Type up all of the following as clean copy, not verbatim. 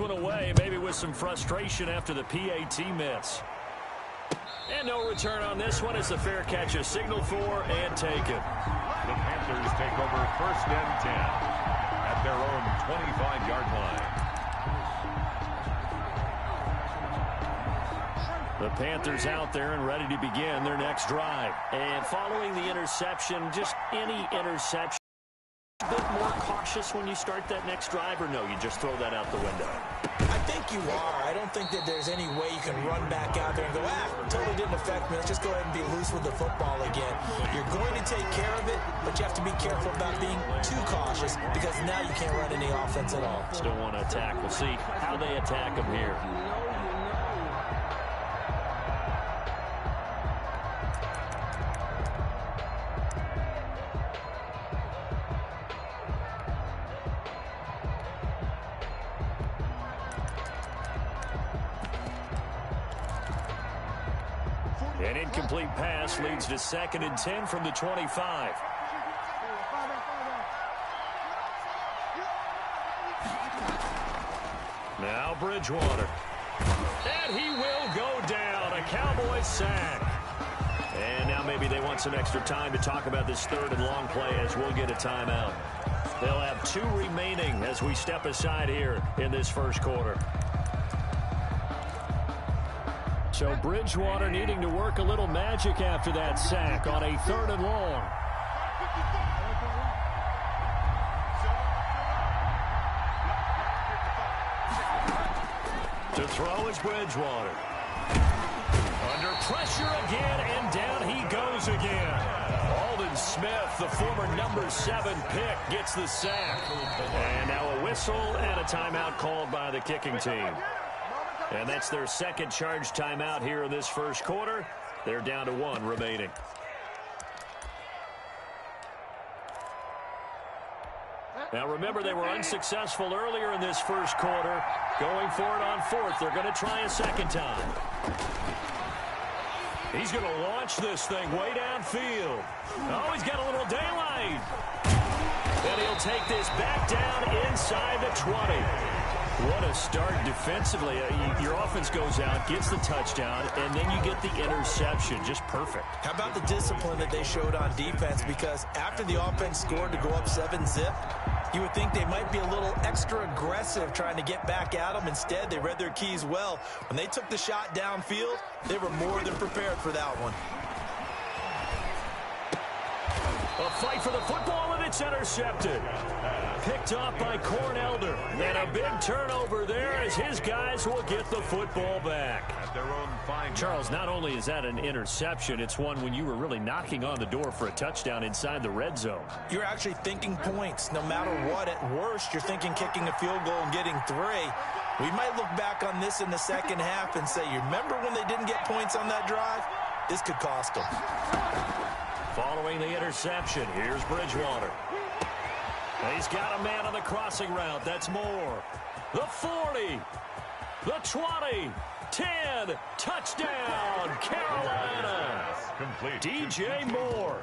one away, maybe with some frustration after the PAT miss. And no return on this one as the fair catch is signaled for and taken. The Panthers take over 1st and 10 at their own 25-yard line. The Panthers out there and ready to begin their next drive. And following the interception, just any interception, a bit more cautious when you start that next drive, or no, you just throw that out the window? I think you are. I don't think that there's any way you can run back out there and go, totally didn't affect me. Let's just go ahead and be loose with the football again. You're going to take care of it, but you have to be careful about being too cautious because now you can't run any offense at all. Still want to attack. We'll see how they attack them here. An incomplete pass leads to 2nd and 10 from the 25. Now Bridgewater. And he will go down. A Cowboys sack. And now maybe they want some extra time to talk about this 3rd and long play as we'll get a timeout. They'll have 2 remaining as we step aside here in this first quarter. So Bridgewater needing to work a little magic after that sack on a 3rd and long. To throw is Bridgewater. Under pressure again, and down he goes again. Aldon Smith, the former number 7 pick, gets the sack. And now a whistle and a timeout called by the kicking team. And that's their 2nd charge timeout here in this first quarter. They're down to 1 remaining. Now remember, they were unsuccessful earlier in this first quarter. Going for it on 4th. They're going to try a 2nd time. He's going to launch this thing way downfield. Oh, he's got a little daylight. And he'll take this back down inside the 20. What a start defensively. Your offense goes out, gets the touchdown, and then you get the interception. Just perfect. How about the discipline that they showed on defense? Because after the offense scored to go up 7-zip, you would think they might be a little extra aggressive trying to get back at them. Instead, they read their keys well. When they took the shot downfield, they were more than prepared for that one. A fight for the football, and it's intercepted. Picked off by Corn Elder. And a big turnover there as his guys will get the football back. At their own 5 Charles, not only is that an interception, it's one when you were really knocking on the door for a touchdown inside the red zone. You're actually thinking points. No matter what, at worst, you're thinking kicking a field goal and getting 3. We might look back on this in the second half and say, you remember when they didn't get points on that drive? This could cost them. Following the interception, here's Bridgewater. He's got a man on the crossing route. That's Moore. The 40. The 20. 10. Touchdown, Carolina. complete. DJ Moore,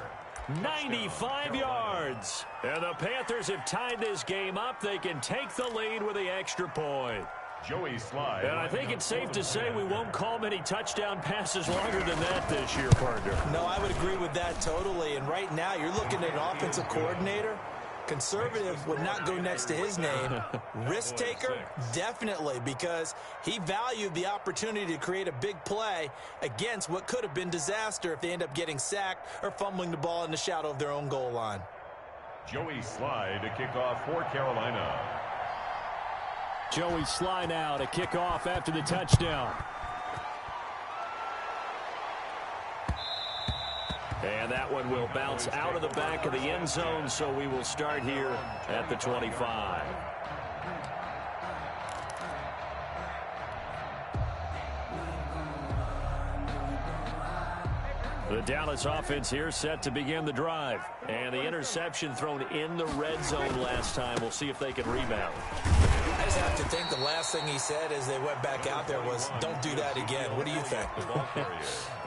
95 yards. And the Panthers have tied this game up. They can take the lead with the extra point. Joey Slye. And I think it's safe to say we won't call many touchdown passes longer than that this year, partner. No, I would agree with that totally. And right now, you're looking at an offensive coordinator. Conservative would not go next to his name. Risk taker, definitely, because he valued the opportunity to create a big play against what could have been disaster if they end up getting sacked or fumbling the ball in the shadow of their own goal line. Joey Slye to kick off for Carolina. Joey Slye now to kick off after the touchdown. And that one will bounce out of the back of the end zone, so we will start here at the 25. The Dallas offense here set to begin the drive. And the interception thrown in the red zone last time. We'll see if they can rebound. I just have to think the last thing he said as they went back out there was, don't do that again. What do you think?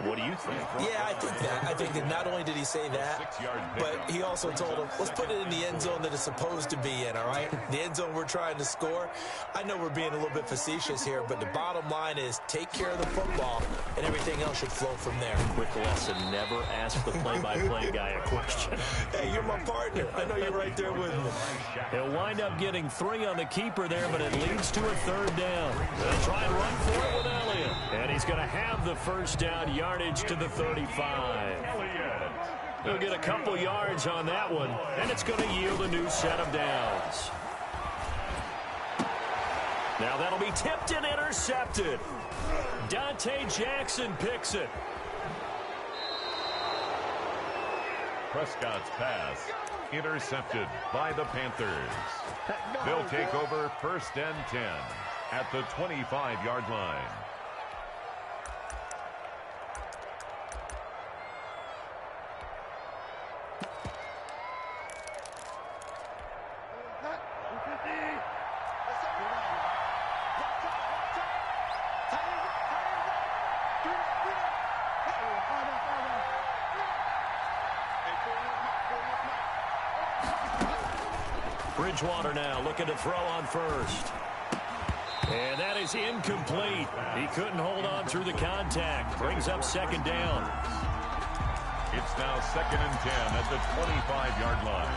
What do you think? Yeah, I think that. I think that not only did he say that, but he also told him, let's put it in the end zone that it's supposed to be in, all right? The end zone we're trying to score. I know we're being a little bit facetious here, but the bottom line is take care of the football, and everything else should flow from there. Quick lesson, never ask the play-by-play guy a question. Hey, you're my partner. I know you're right there with me. He'll wind up getting 3 on the keeper there, but it leads to a 3rd down. They'll try and run for it with Elliott. And he's going to have the first down, yardage to the 35. He'll get a couple yards on that one, and it's going to yield a new set of downs. Now that'll be tipped and intercepted. Dante Jackson picks it. Prescott's pass intercepted by the Panthers. They'll take over 1st and 10 at the 25-yard line. Bridgewater now looking to throw on first. And that is incomplete. He couldn't hold on through the contact. Brings up 2nd down. It's now 2nd and 10 at the 25-yard line.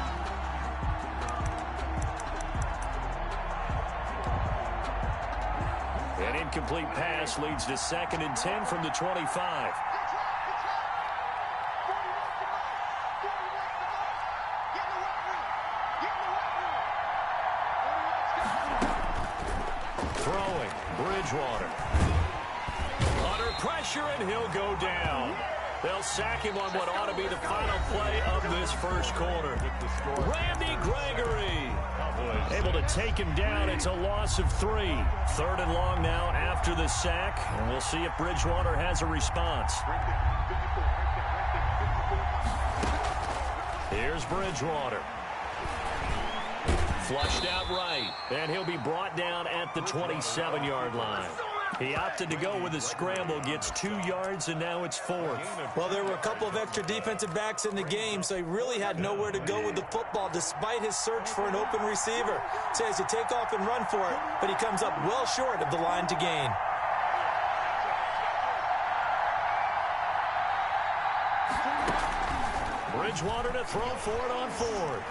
An incomplete pass leads to 2nd and 10 from the 25. Throwing, Bridgewater. Under pressure, and he'll go down. They'll sack him on what ought to be the final play of this first quarter. Randy Gregory able to take him down. It's a loss of 3. 3rd and long now after the sack, and we'll see if Bridgewater has a response. Here's Bridgewater. Flushed out right, and he'll be brought down at the 27-yard line. He opted to go with a scramble, gets 2 yards, and now it's 4th. Well, there were a couple of extra defensive backs in the game, so he really had nowhere to go with the football despite his search for an open receiver. Says to take off and run for it, but he comes up well short of the line to gain. Bridgewater to throw for it on 4th.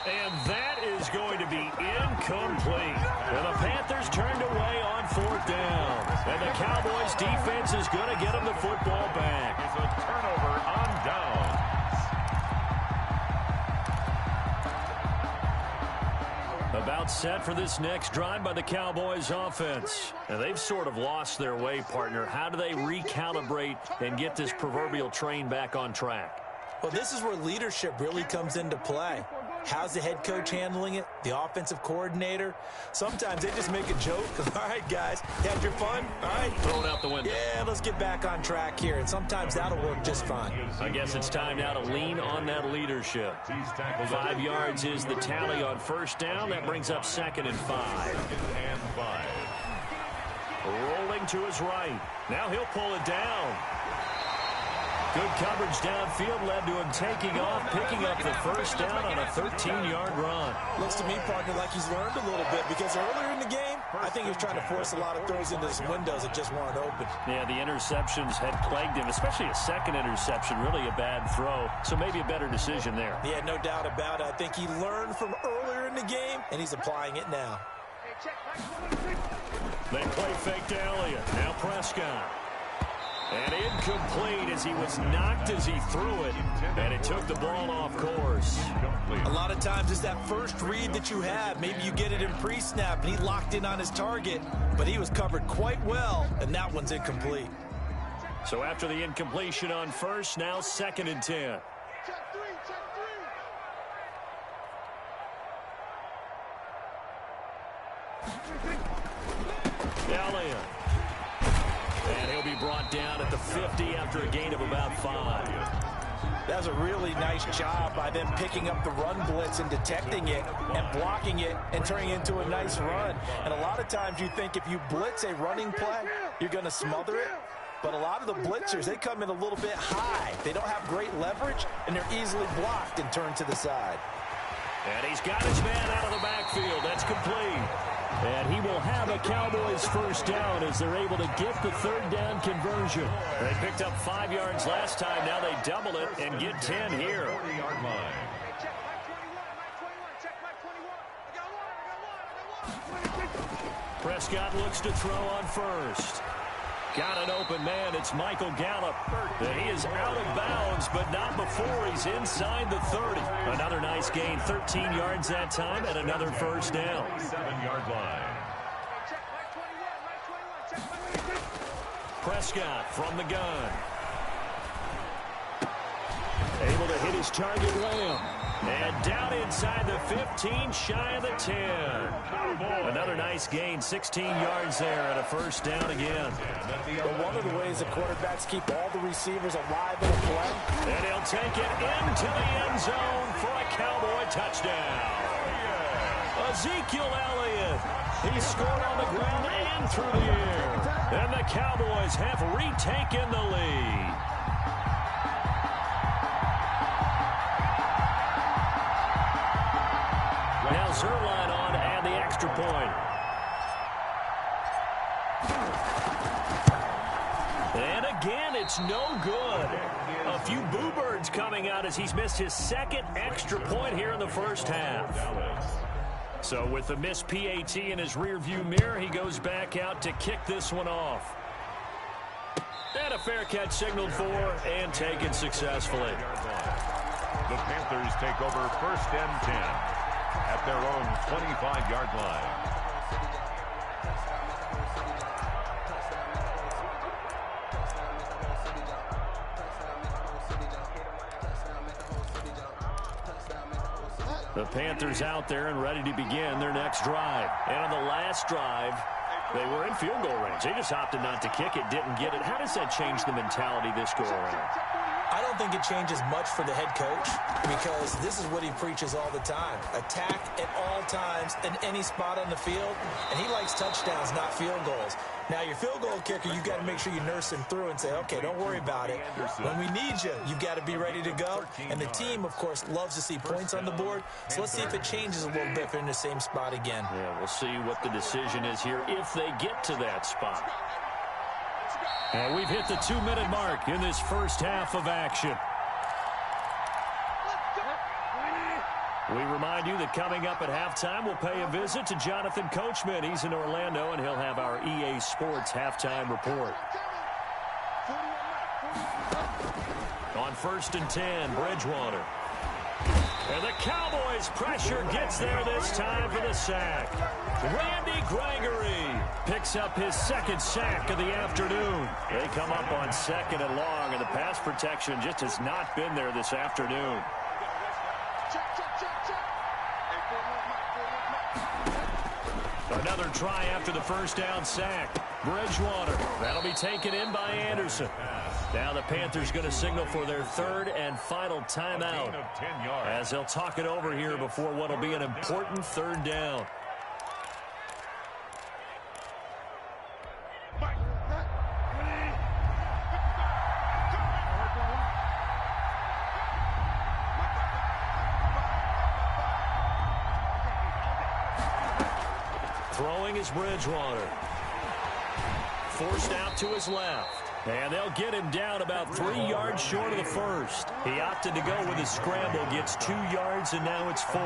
And that is going to be incomplete. And the Panthers turned away on 4th down. And the Cowboys defense is going to get them the football back. It's a turnover on downs. About set for this next drive by the Cowboys offense. And they've sort of lost their way, partner. How do they recalibrate and get this proverbial train back on track? Well, this is where leadership really comes into play. How's the head coach handling it? The offensive coordinator? Sometimes they just make a joke. All right, guys, you had your fun? All right. Throw it out the window. Yeah, let's get back on track here. And sometimes that'll work just fine. I guess it's time now to lean on that leadership. 5 yards is the tally on 1st down. That brings up 2nd and 5. Rolling to his right. Now he'll pull it down. Good coverage downfield led to him taking off, picking up the first down on a 13-yard run. Looks to me, partner, like he's learned a little bit because earlier in the game, I think he was trying to force a lot of throws into his windows that just weren't open. Yeah, the interceptions had plagued him, especially a second interception, really a bad throw. So maybe a better decision there. Yeah, no doubt about it. I think he learned from earlier in the game, and he's applying it now. They play fake to Elliott. Now Prescott. And incomplete as he was knocked as he threw it. And it took the ball off course. A lot of times it's that first read that you have. Maybe you get it in pre-snap and he locked in on his target. But he was covered quite well, and that one's incomplete. So after the incompletion on 1st, now 2nd and 10. Elliott. And he'll be brought down at the 50 after a gain of about 5. That was a really nice job by them picking up the run blitz and detecting it and blocking it and turning it into a nice run. And a lot of times you think if you blitz a running play, you're going to smother it. But a lot of the blitzers, they come in a little bit high. They don't have great leverage, and they're easily blocked and turned to the side. And he's got his man out of the backfield. That's complete. And he will have a Cowboys first down as they're able to get the third down conversion. They picked up 5 yards last time. Now they double it and get 10 here. 40-yard line. Prescott looks to throw on first. Got an open man. It's Michael Gallup. He is out of bounds, but not before he's inside the 30. Another nice gain, 13 yards that time, and another first down. 7-yard line. Prescott from the gun. Able to hit his target, Lamb. And down inside the 15, shy of the 10. Another nice gain, 16 yards there, and a first down again. But one of the ways the quarterbacks keep all the receivers alive in a play. And he'll take it into the end zone for a Cowboy touchdown. Ezekiel Elliott. He scored on the ground and through the air. And the Cowboys have retaken the lead. Now Zuerlein on and the extra point. And again, it's no good. A few boo birds coming out as he's missed his second extra point here in the first half. So with the missed PAT in his rearview mirror, he goes back out to kick this one off. And a fair catch signaled for and taken successfully. The Panthers take over first and 10 at their own 25-yard line. The Panthers out there and ready to begin their next drive. And on the last drive, they were in field goal range. They just opted not to kick it, didn't get it. How does that change the mentality this go around? I don't think it changes much for the head coach because this is what he preaches all the time. Attack at all times in any spot on the field, and he likes touchdowns, not field goals. Now, your field goal kicker, you've got to make sure you nurse him through and say, okay, don't worry about it. When we need you, you've got to be ready to go. And the team, of course, loves to see points on the board. So let's see if it changes a little bit if they're in the same spot again. Yeah, we'll see what the decision is here if they get to that spot. And we've hit the 2-minute mark in this first half of action. We remind you that coming up at halftime, we'll pay a visit to Jonathan Coachman. He's in Orlando, and he'll have our EA Sports halftime report. On first and 10, Bridgewater. And the Cowboys' pressure gets there this time for the sack. Randy Gregory picks up his second sack of the afternoon. They come up on second and long, and the pass protection just has not been there this afternoon. Another try after the first down sack. Bridgewater. That'll be taken in by Anderson. Now the Panthers going to signal for their third and final timeout as they'll talk it over here before what will be an important third down. Throwing is Bridgewater. Forced out to his left. And they'll get him down about 3 yards short of the first. He opted to go with his scramble, gets 2 yards, and now it's fourth. 2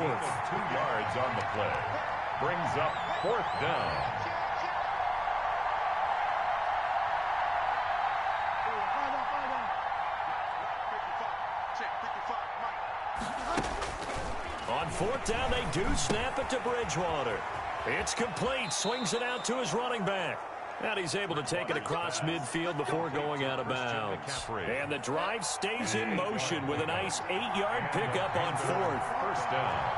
yards on the play. Brings up fourth down. On fourth down, they do snap it to Bridgewater. It's complete. Swings it out to his running back. And he's able to take it across midfield before going out of bounds. And the drive stays in motion with a nice 8-yard pickup on fourth. First down.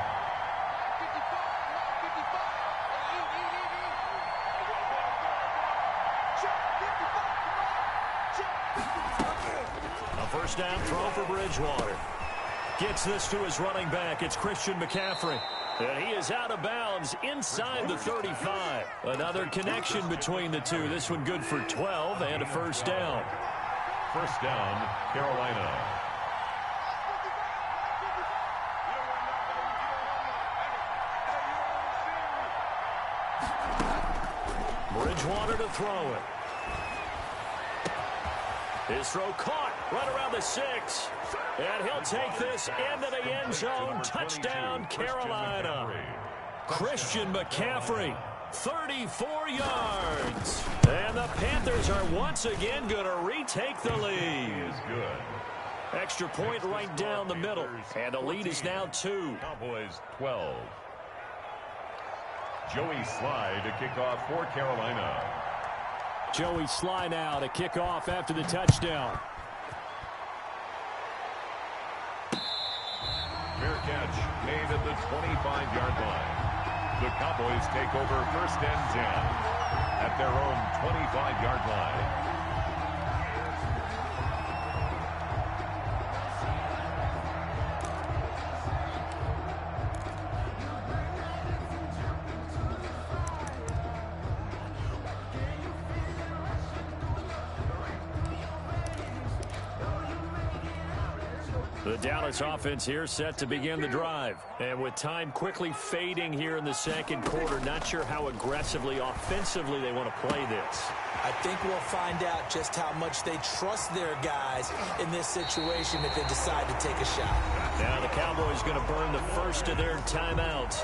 First down throw for Bridgewater. Gets this to his running back. It's Christian McCaffrey. And he is out of bounds inside the 35. Another connection between the two. This one good for 12 and a first down. First down, Carolina. Bridgewater to throw it. His throw caught right around the 6. And he'll take this into the end zone. Touchdown, Carolina. Christian McCaffrey, 34 yards. And the Panthers are once again going to retake the lead. Is good. Extra point right down the middle. And the lead is now 2. Cowboys 12. Joey Slye to kick off for Carolina. Joey Slye now to kick off after the touchdown. Fair catch made at the 25-yard line. The Cowboys take over first and 10 at their own 25-yard line. The Dallas offense here set to begin the drive. And with time quickly fading here in the second quarter, not sure how aggressively, offensively they want to play this. I think we'll find out just how much they trust their guys in this situation if they decide to take a shot. Now the Cowboys going to burn the first of their timeouts,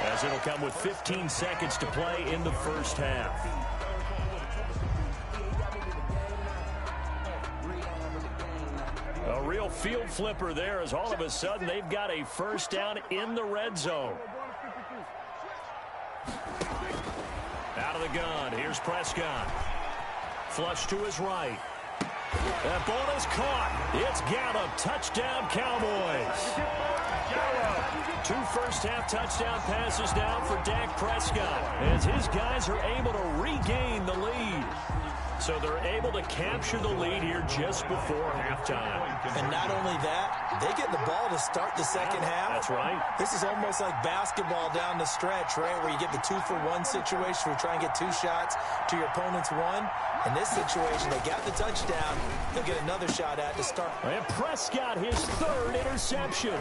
as it'll come with 15 seconds to play in the first half. A real field flipper there, as all of a sudden they've got a first down in the red zone. Out of the gun, here's Prescott. Flush to his right. That ball is caught. It's Gallup. Touchdown, Cowboys. Two first-half touchdown passes now for Dak Prescott, as his guys are able to regain the lead. So they're able to capture the lead here just before halftime. And not only that, they get the ball to start the second half. That's right. This is almost like basketball down the stretch, right, where you get the 2-for-1 situation where you try and get 2 shots to your opponent's 1. In this situation, they got the touchdown. They'll get another shot at to start. And Prescott, his 3rd interception.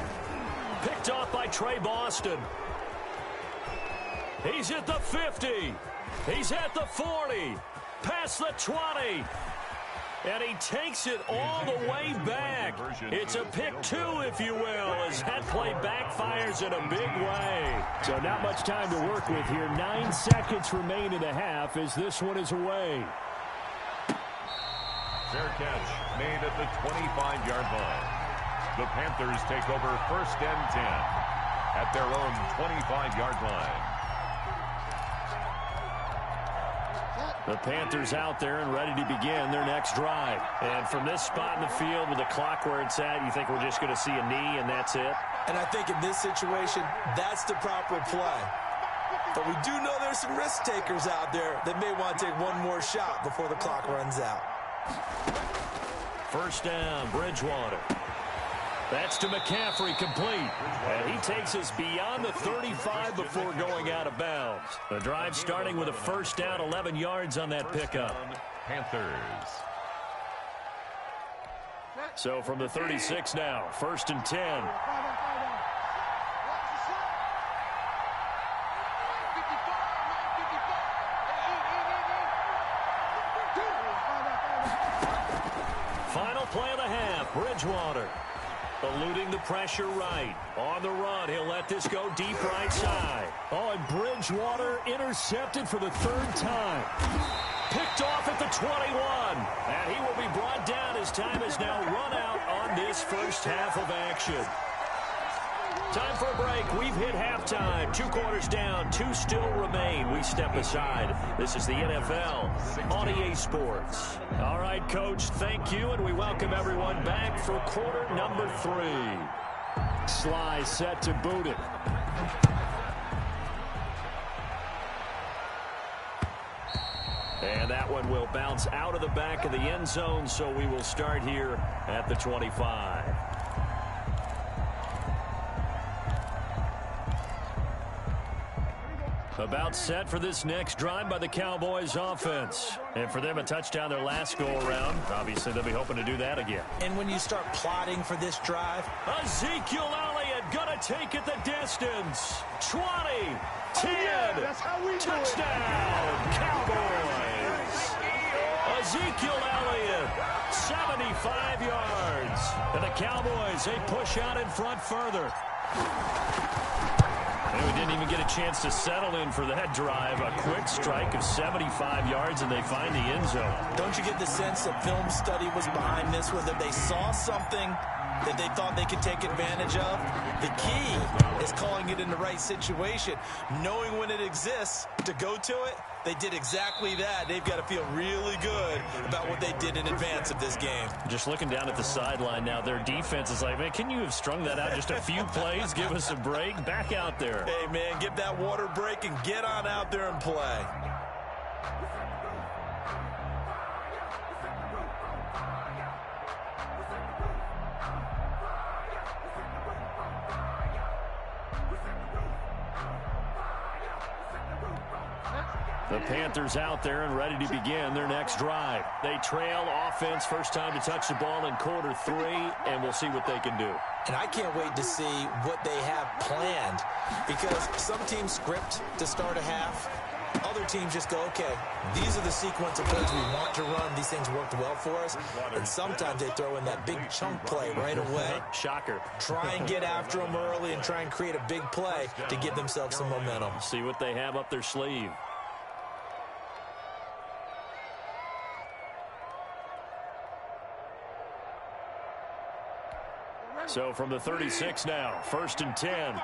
Picked off by Trey Boston. He's at the 50. He's at the 40. Past the 20. And he takes it all the way back. It's a pick 2, if you will, as that play backfires in a big way. So not much time to work with here. 9 seconds remain in the half as this one is away. Fair catch made at the 25-yard line. The Panthers take over first and 10 at their own 25-yard line. The Panthers out there and ready to begin their next drive. And from this spot in the field with the clock where it's at, you think we're just going to see a knee and that's it? And I think in this situation, that's the proper play. But we do know there's some risk takers out there that may want to take one more shot before the clock runs out. First down, Bridgewater. That's to McCaffrey, complete. And he takes us beyond the 35 before going out of bounds. The drive starting with a first down, 11 yards on that pickup. Panthers. So from the 36 now, first and 10. Final play of the half, Bridgewater. Eluding the pressure right. On the run, he'll let this go deep right side. Oh, and Bridgewater intercepted for the 3rd time. Picked off at the 21. And he will be brought down as time has now run out on this first half of action. Time for a break. We've hit halftime. 2 quarters down. 2 still remain. We step aside. This is the NFL on EA Sports. All right, Coach, thank you, and we welcome everyone back for quarter number 3. Slye set to boot it. And that one will bounce out of the back of the end zone, so we will start here at the 25. About set for this next drive by the Cowboys offense. And for them, a touchdown their last go-around. Obviously, they'll be hoping to do that again. And when you start plotting for this drive, Ezekiel Elliott gonna take it the distance. 20, 10, touchdown, Cowboys. Ezekiel Elliott, 75 yards. And the Cowboys, they push out in front further. And we didn't even get a chance to settle in for that drive. A quick strike of 75 yards, and they find the end zone. Don't you get the sense that film study was behind this one, that they saw something that they thought they could take advantage of? The key is calling it in the right situation, knowing when it exists to go to it. They did exactly that. They've got to feel really good about what they did in advance of this game. Just looking down at the sideline now, their defense is like, man, can you have strung that out just a few plays? Give us a break. Back out there. Hey, man, give that water break and get on out there and play. The Panthers out there and ready to begin their next drive. They trail offense, first time to touch the ball in quarter 3, and we'll see what they can do. And I can't wait to see what they have planned, because some teams script to start a half. Other teams just go, okay, these are the sequence of plays we want to run. These things worked well for us. And sometimes they throw in that big chunk play right away. Shocker. Try and get after them early and try and create a big play to give themselves some momentum. See what they have up their sleeve. So from the 36 now, 1st and 10.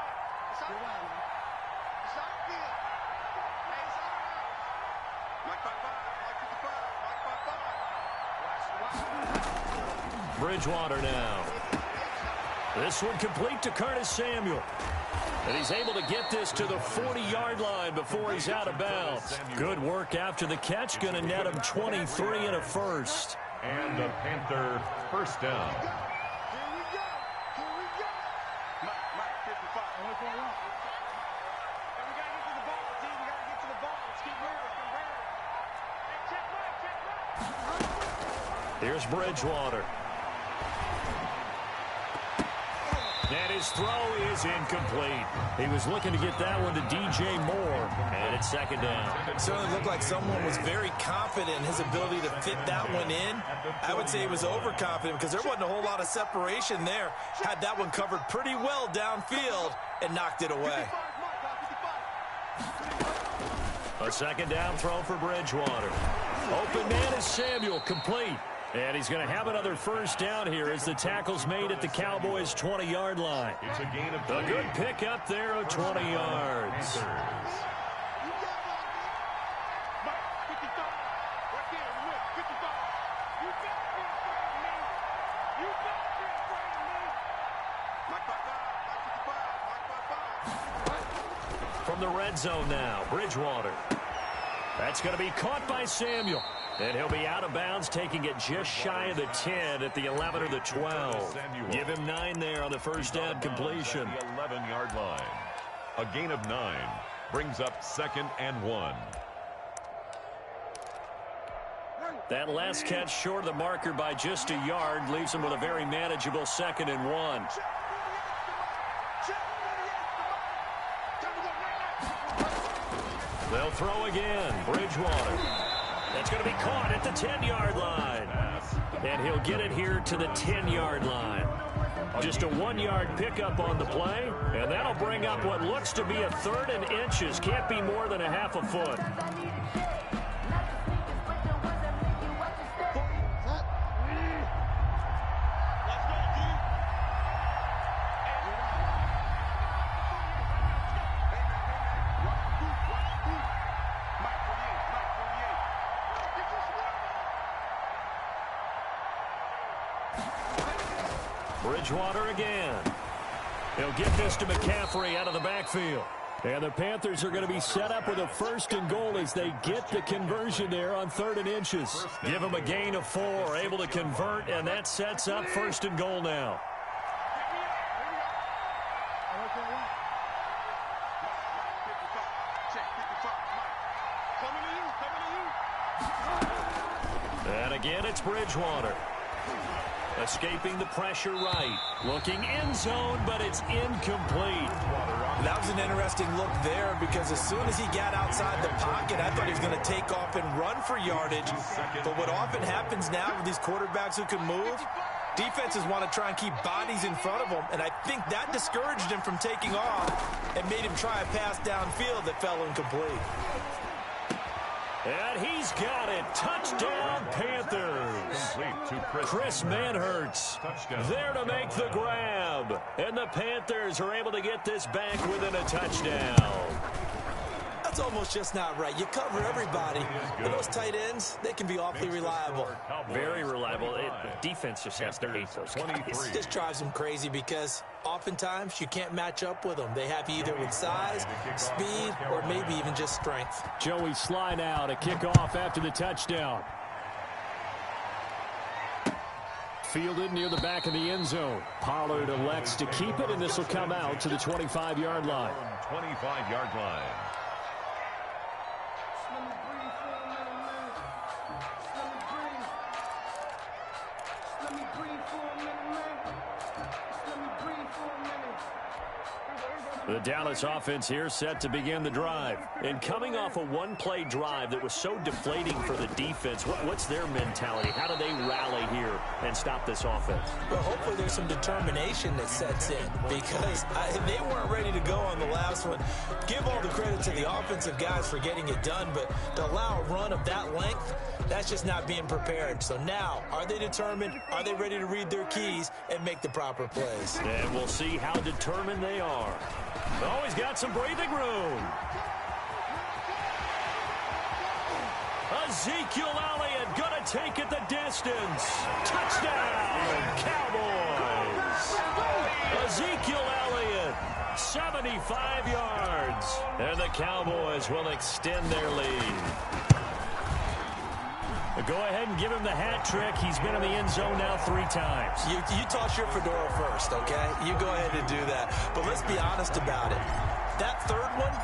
Bridgewater now. This one complete to Curtis Samuel. And he's able to get this to the 40-yard line before he's out of bounds. Good work after the catch. Going to net him 23 and a first. And a Panther first down. Here's Bridgewater. And his throw is incomplete. He was looking to get that one to DJ Moore. And it's second down. It certainly looked like someone was very confident in his ability to fit that one in. I would say he was overconfident because there wasn't a whole lot of separation there. Had that one covered pretty well downfield and knocked it away. A second down throw for Bridgewater. Open man is Samuel, complete. And he's going to have another first down here as the tackle's made at the Cowboys' 20-yard line. It's a gain of 3. A good pick up there of 20 yards. From the red zone now, Bridgewater. That's going to be caught by Samuel. And he'll be out of bounds, taking it just shy of the 10 at the 11 or the 12. Give him 9 there on the first down completion. The 11-yard line. A gain of 9 brings up 2nd and 1. That last catch short of the marker by just a yard leaves him with a very manageable 2nd and 1. They'll throw again. Bridgewater. That's going to be caught at the 10-yard line. And he'll get it here to the 10-yard line. Just a 1-yard pickup on the play, and that'll bring up what looks to be a 3rd and inches. Can't be more than a half a foot. Bridgewater again. He'll get this to McCaffrey out of the backfield. And the Panthers are going to be set up with a 1st and goal as they get the conversion there on 3rd and inches. Give them a gain of 4, able to convert, and that sets up 1st and goal now. And again, it's Bridgewater. Escaping the pressure right. Looking end zone, but it's incomplete. That was an interesting look there because as soon as he got outside the pocket, I thought he was going to take off and run for yardage. But what often happens now with these quarterbacks who can move, defenses want to try and keep bodies in front of them, and I think that discouraged him from taking off and made him try a pass downfield that fell incomplete. And he's got it. Touchdown, Panthers. Chris Manhertz there to make the grab. And the Panthers are able to get this back within a touchdown. That's almost just not right. You cover everybody. And those tight ends, they can be awfully reliable. Very reliable. The defense just has to hate those guys. It just drives them crazy because oftentimes you can't match up with them. They have either with size, speed, or maybe even just strength. Joey slide out, a kickoff after the touchdown. Fielded near the back of the end zone. Pollard elects to keep it, and this will come out to the 25-yard line. 25-yard line. The Dallas offense here set to begin the drive. And coming off a one-play drive that was so deflating for the defense, what's their mentality? How do they rally here and stop this offense? Well, hopefully there's some determination that sets in because they weren't ready to go on the last one. Give all the credit to the offensive guys for getting it done, but to allow a run of that length, that's just not being prepared. So now, are they determined? Are they ready to read their keys and make the proper plays? And we'll see how determined they are. Oh, he's got some breathing room. Ezekiel Elliott going to take it the distance. Touchdown, Cowboys. Ezekiel Elliott, 75 yards. And the Cowboys will extend their lead. Go ahead and give him the hat trick. He's been in the end zone now 3 times. You toss your fedora first, okay? You go ahead and do that. But let's be honest about it. That third one,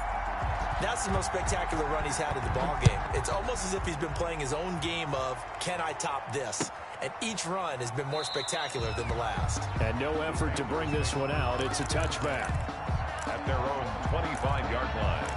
that's the most spectacular run he's had in the ballgame. It's almost as if he's been playing his own game of, can I top this? And each run has been more spectacular than the last. And no effort to bring this one out. It's a touchback. At their own 25-yard line.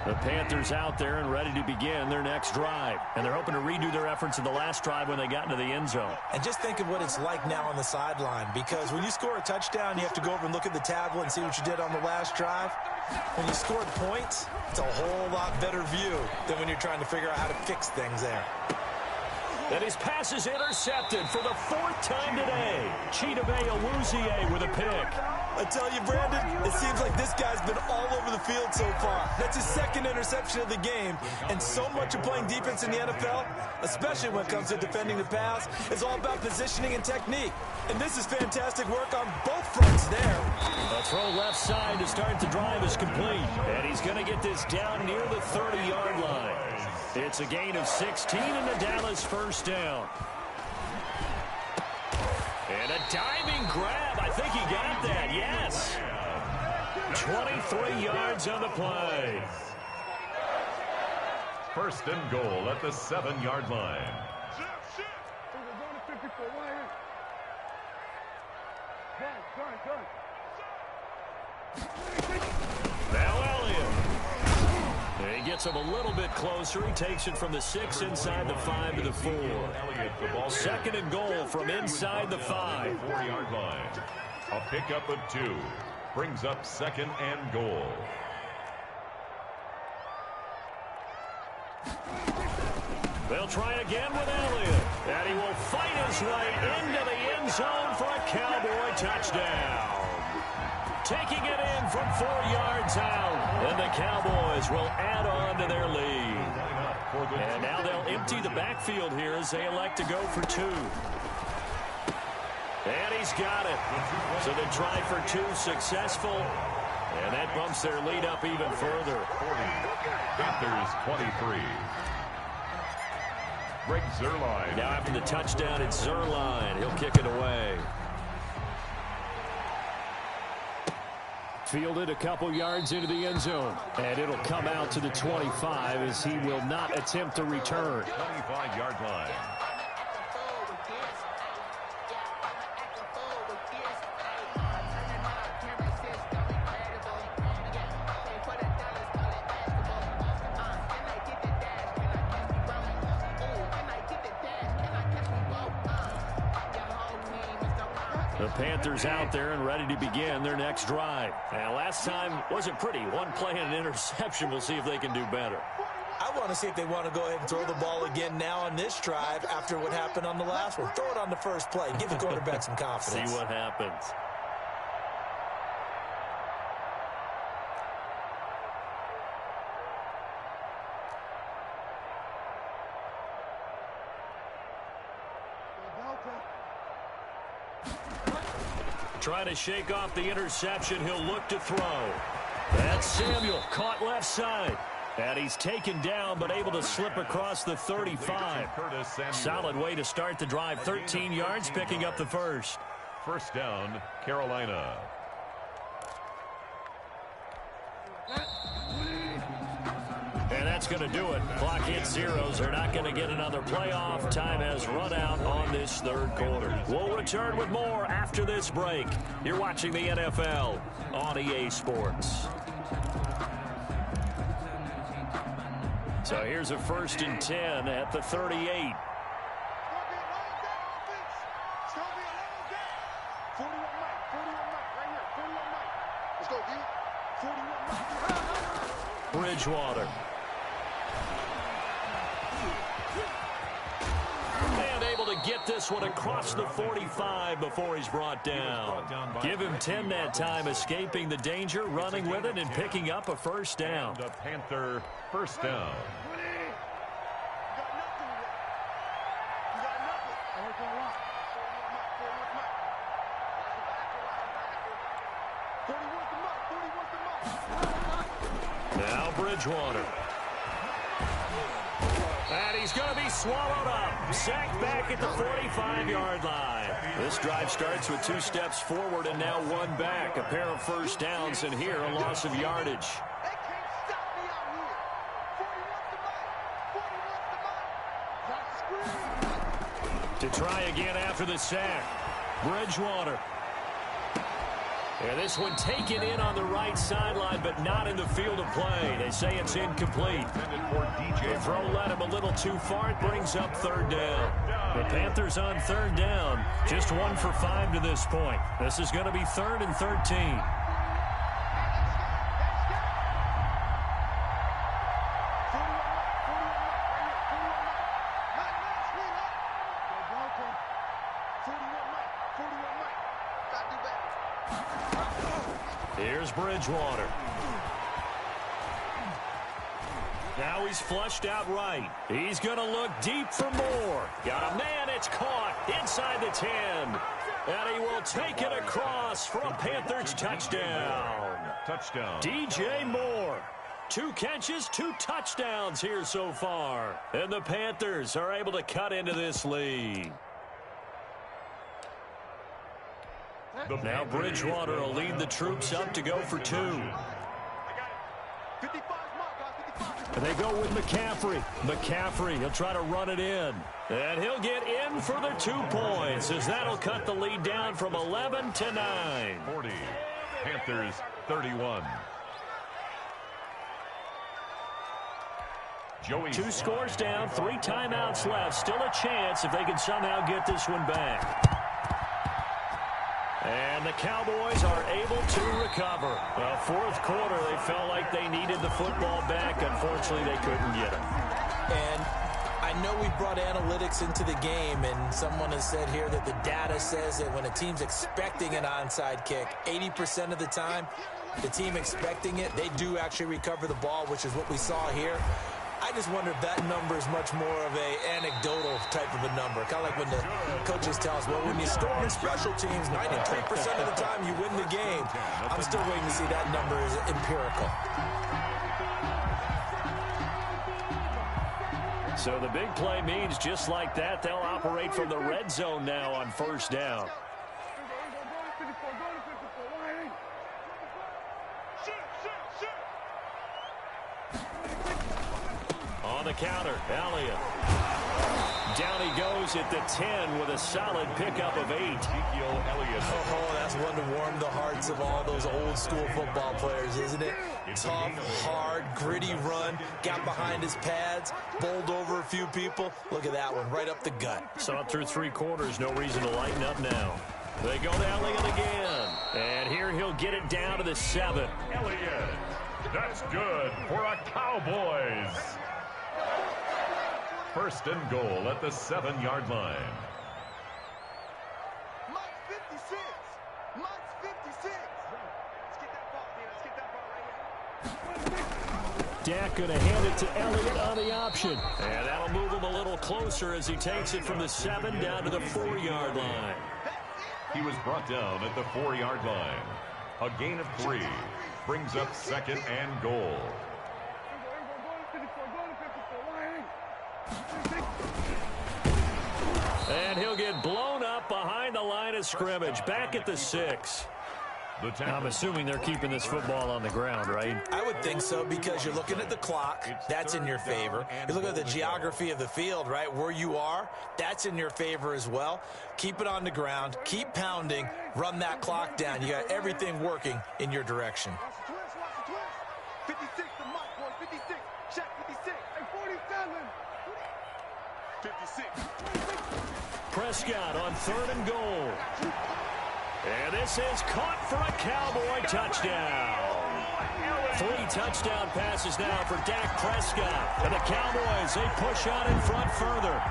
The Panthers out there and ready to begin their next drive. And they're hoping to redo their efforts in the last drive when they got into the end zone. And just think of what it's like now on the sideline, because when you score a touchdown, you have to go over and look at the tablet and see what you did on the last drive. When you scored points, it's a whole lot better view than when you're trying to figure out how to fix things there. And his pass is intercepted for the 4th time today. Chidobe Awuzie with a pick. I tell you, Brandon, it seems like this guy's been all over the field so far. That's his 2nd interception of the game. And so much of playing defense in the NFL, especially when it comes to defending the pass, is all about positioning and technique. And this is fantastic work on both fronts there. A throw left side to start the drive is complete. And he's going to get this down near the 30-yard line. It's a gain of 16 and the Dallas first down. And a diving grab. I think he got that. Yes. 23 yards on the play. 1st and goal at the 7-yard line. Now Elliott. He gets him a little bit closer. He takes it from the 6 inside the 5 to the 4. 2nd and goal from inside the 5. 4-yard line. A pickup of 2. Brings up 2nd and goal. They'll try again with Elliott. And he will fight his way into the end zone for a Cowboy touchdown. taking it in from 4 yards out. And the Cowboys will add on to their lead. And now they'll empty the backfield here as they elect to go for 2. And he's got it. So the try for 2 successful. And that bumps their lead up even further. Panthers 23. Greg Zuerlein. Now after the touchdown, it's Zuerlein. He'll kick it away. Fielded a couple yards into the end zone. And it'll come out to the 25 as he will not attempt to return. 25-yard line. The Panthers out there and ready to begin their next drive. And last time wasn't pretty. 1 play and an interception. We'll see if they can do better. I want to see if they want to go ahead and throw the ball again now on this drive after what happened on the last one. Throw it on the first play. Give the quarterback some confidence. See what happens. Trying to shake off the interception. He'll look to throw. That's Samuel, caught left side. And he's taken down, but able to slip across the 35. Solid way to start the drive. 13 yards, picking up the first. First down, Carolina. And that's going to do it. Clock hits zeros. They're not going to get another playoff. Time has run out on this third quarter. We'll return with more after this break. You're watching the NFL on EA Sports. So here's a 1st and 10 at the 38. Bridgewater. And able to get this one across the 45 before he's brought down. Give him 10 that time, escaping the danger, running with it, and picking up a first down. The Panther first down. Now Bridgewater. And he's going to be swallowed up. Sacked back at the 45-yard line. This drive starts with 2 steps forward and now 1 back. A pair of first downs, and here a loss of yardage. To try again after the sack. Bridgewater. And this one taken in on the right sideline, but not in the field of play. They say it's incomplete. The throw led him a little too far. It brings up 3rd down. The Panthers on 3rd down. Just 1 for 5 to this point. This is going to be 3rd and 13. Here's Bridgewater. Now he's flushed out right. He's going to look deep for more. Got a man, it's caught inside the 10. And he will take it across for a Panthers touchdown. Touchdown. DJ Moore. 2 catches, 2 touchdowns here so far. And the Panthers are able to cut into this lead. Now Bridgewater will lead the troops up to go for 2. And they go with McCaffrey. McCaffrey, he'll try to run it in. And he'll get in for the 2 points, as that'll cut the lead down from 11 to 9. 40. Panthers 31. Joey 2 scores down, 3 timeouts left. Still a chance if they can somehow get this one back. And the Cowboys are able to recover. Well, 4th quarter, they felt like they needed the football back. Unfortunately, they couldn't get it. And I know we've brought analytics into the game, and someone has said here that the data says that when a team's expecting an onside kick, 80% of the time, the team expecting it, they do actually recover the ball, which is what we saw here. I just wonder if that number is much more of a anecdotal type of a number. Kind of like when the coaches tell us, well, when you score in special teams, 93% of the time you win the game. I'm still waiting to see that number is empirical. So the big play means just like that, they'll operate from the red zone now on first down. On the counter, Elliott. Down he goes at the 10 with a solid pickup of 8. Ezekiel Elliott. Oh, that's one to warm the hearts of all those old school football players, isn't it? Tough, hard, gritty run. Got behind his pads, bowled over a few people. Look at that one, right up the gut. Saw it through 3 quarters, no reason to lighten up now. They go to Elliott again. And here he'll get it down to the 7. Elliott. That's good for a Cowboys. First and goal at the 7-yard line. Mike's 56. Mike's 56. Let's get that ball, man. Let's get that ball right here. Dak going to hand it to Elliott on the option. And that'll move him a little closer as he takes it from the 7 down to the 4-yard line. He was brought down at the 4-yard line. A gain of 3 brings up second and goal. And he'll get blown up behind the line of scrimmage, back at the 6. I'm assuming they're keeping this football on the ground, right? I would think so, because you're looking at the clock. That's in your favor. You look at the geography of the field, right? Where you are, that's in your favor as well. Keep it on the ground. Keep pounding. Run that clock down. You got everything working in your direction. 56 to Mike, boy. 56. Check 56. And 47. 56. Prescott on 3rd and goal. And this is caught for a Cowboy touchdown. 3 touchdown passes now for Dak Prescott. And the Cowboys, they push out in front further.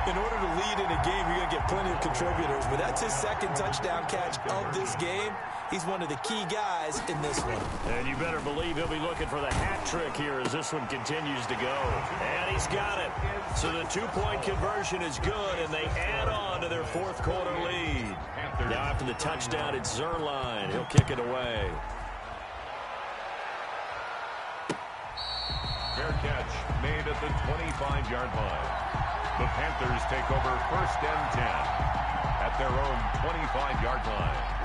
In order to lead in a game, you're going to get plenty of contributors. But that's his 2nd touchdown catch of this game. He's one of the key guys in this one. And you better believe he'll be looking for the hat trick here as this one continues to go. And he's got it. So the 2-point conversion is good, and they add on to their 4th quarter lead. Now after the touchdown, it's Zuerlein. He'll kick it away. Fair catch made at the 25-yard line. The Panthers take over first and 10 at their own 25-yard line.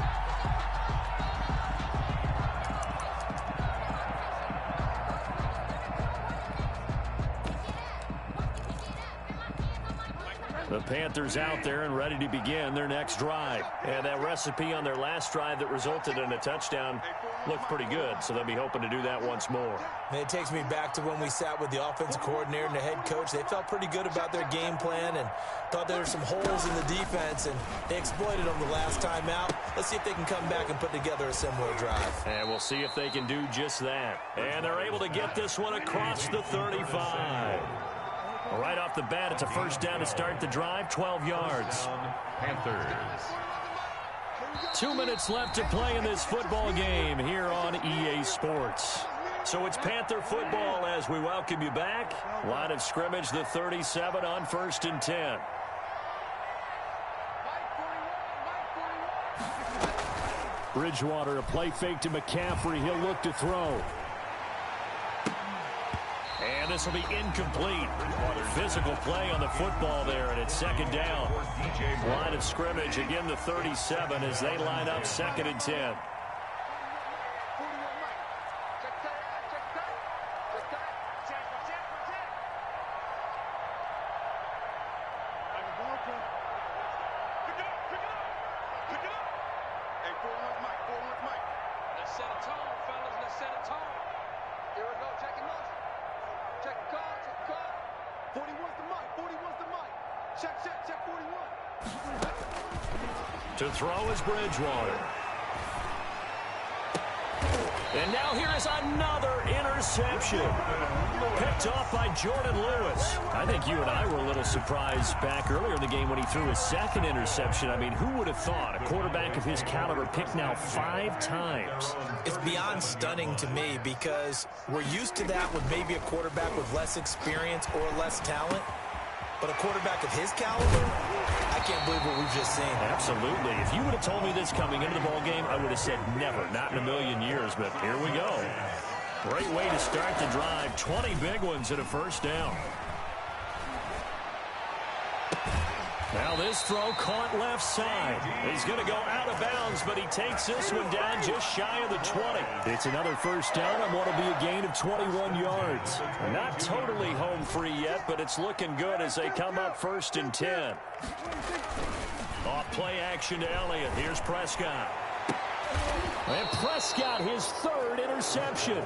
The Panthers out there and ready to begin their next drive. And that recipe on their last drive that resulted in a touchdown looked pretty good, so they'll be hoping to do that once more. And it takes me back to when we sat with the offensive coordinator and the head coach. They felt pretty good about their game plan and thought there were some holes in the defense, and they exploited them the last time out. Let's see if they can come back and put together a similar drive. And we'll see if they can do just that. And they're able to get this one across the 35. Right off the bat, it's a first down to start the drive, 12 yards. Panthers. 2 minutes left to play in this football game here on EA Sports. So it's Panther football as we welcome you back. Line of scrimmage, the 37 on 1st and 10. Bridgewater, a play fake to McCaffrey. He'll look to throw. And this will be incomplete. Physical play on the football there, and it's 2nd down. Line of scrimmage, again the 37 as they line up 2nd and 10. To throw is Bridgewater. And now here is another interception. Picked off by Jordan Lewis. I think you and I were a little surprised back earlier in the game when he threw his second interception. I mean, who would have thought a quarterback of his caliber picked now 5 times? It's beyond stunning to me because we're used to that with maybe a quarterback with less experience or less talent. But a quarterback of his caliber, I can't believe what we've just seen. Absolutely. If you would have told me this coming into the ballgame, I would have said never, not in a million years. But here we go. Great way to start the drive. 20 big ones and a first down. Now this throw caught left side. He's going to go out of bounds, but he takes this one down just shy of the 20. It's another first down on what will be a gain of 21 yards. Not totally home free yet, but it's looking good as they come up 1st and 10. Off play action to Elliott. Here's Prescott. And Prescott, his 3rd interception.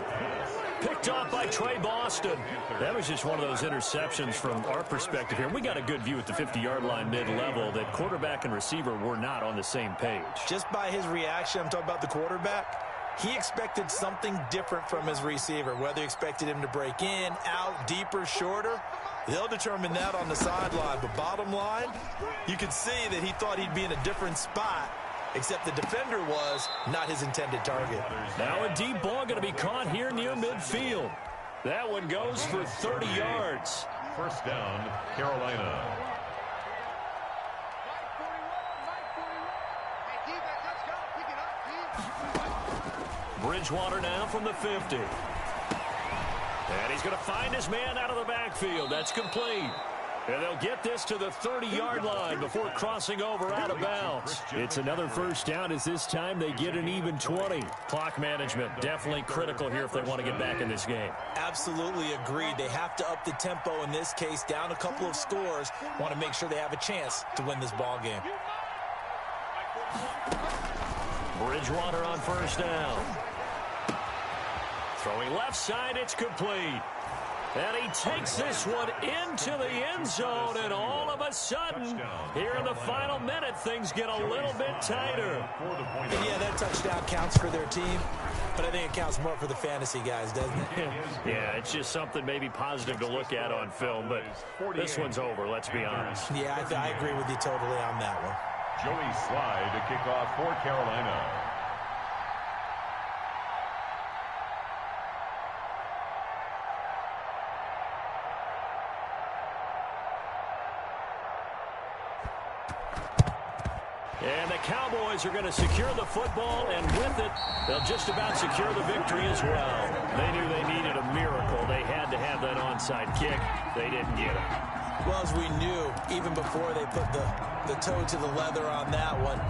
Picked off by Trey Boston. That was just one of those interceptions from our perspective here. We got a good view at the 50-yard line mid-level that quarterback and receiver were not on the same page. Just by his reaction, I'm talking about the quarterback, he expected something different from his receiver. Whether he expected him to break in, out, deeper, shorter, they'll determine that on the sideline. But bottom line, you could see that he thought he'd be in a different spot, except the defender was not his intended target. Now a deep ball going to be caught here near midfield. That one goes for 30 yards. First down, Carolina. Bridgewater now from the 50. And he's going to find his man out of the backfield. That's complete. And they'll get this to the 30-yard line before crossing over out of bounds. It's another first down as this time they get an even 20. Clock management definitely critical here if they want to get back in this game. Absolutely agreed. They have to up the tempo in this case, down a couple of scores. Want to make sure they have a chance to win this ball game. Bridgewater on first down. Throwing left side, it's complete. And he takes this one into the end zone, and all of a sudden, here in the final minute, things get a little bit tighter. And yeah, that touchdown counts for their team, but I think it counts more for the fantasy guys, doesn't it? Yeah, it's just something maybe positive to look at on film, but this one's over, let's be honest. Yeah, I agree with you totally on that one. Joey Slye to kick off for Carolina. And the Cowboys are going to secure the football, and with it, they'll just about secure the victory as well. They knew they needed a miracle. They had to have that onside kick. They didn't get it. Well, as we knew, even before they put the toe to the leather on that one,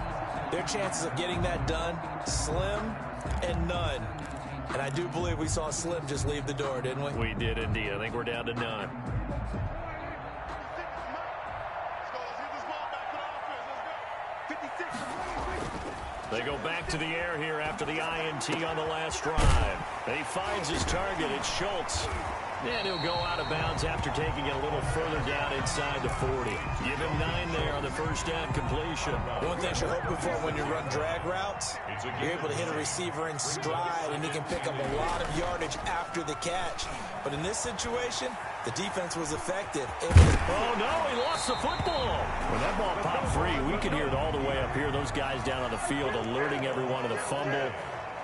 their chances of getting that done, slim and none. And I do believe we saw Slim just leave the door, didn't we? We did indeed. I think we're down to none. They go back to the air here after the INT on the last drive. And he finds his target. It's Schultz. And he'll go out of bounds after taking it a little further down inside the 40. Give him 9 there on the first down completion. One thing you're hoping for when you run drag routes, you're able to hit a receiver in stride, and he can pick up a lot of yardage after the catch. But in this situation, the defense was effective. Oh, no, he lost the football. When that ball popped free, we could hear it all the way up here. Those guys down on the field alerting everyone of the fumble.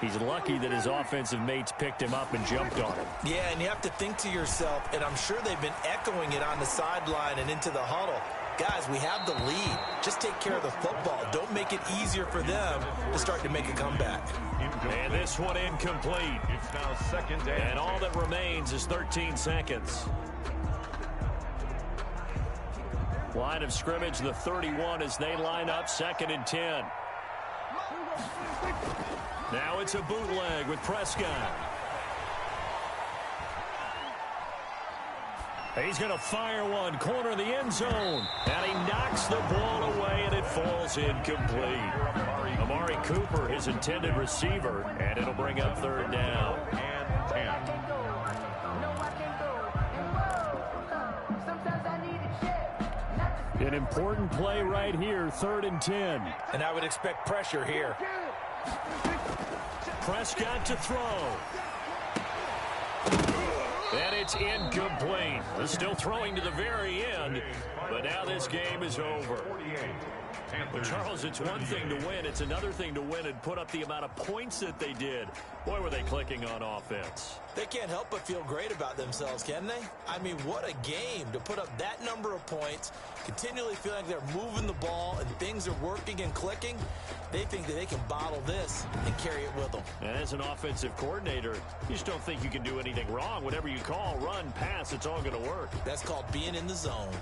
He's lucky that his offensive mates picked him up and jumped on him. Yeah, and you have to think to yourself, and I'm sure they've been echoing it on the sideline and into the huddle. Guys, we have the lead. Just take care of the football. Don't make it easier for them to start to make a comeback. And this one incomplete. It's now second down. And all that remains is 13 seconds. Line of scrimmage, the 31 as they line up 2nd and 10. Now it's a bootleg with Prescott. He's going to fire one, corner of the end zone. And he knocks the ball away, and it falls incomplete. Amari Cooper, his intended receiver, and it'll bring up 3rd down. And 10. An important play right here, 3rd and 10. And I would expect pressure here. Prescott to throw. And it's incomplete. They're still throwing to the very end, but now this game is over. But Charles, it's one thing to win. It's another thing to win and put up the amount of points that they did. Boy, were they clicking on offense. They can't help but feel great about themselves, can they? I mean, what a game to put up that number of points, continually feeling like they're moving the ball and things are working and clicking. They think that they can bottle this and carry it with them. And as an offensive coordinator, you just don't think you can do anything wrong. Whatever you call, run, pass, it's all going to work. That's called being in the zone.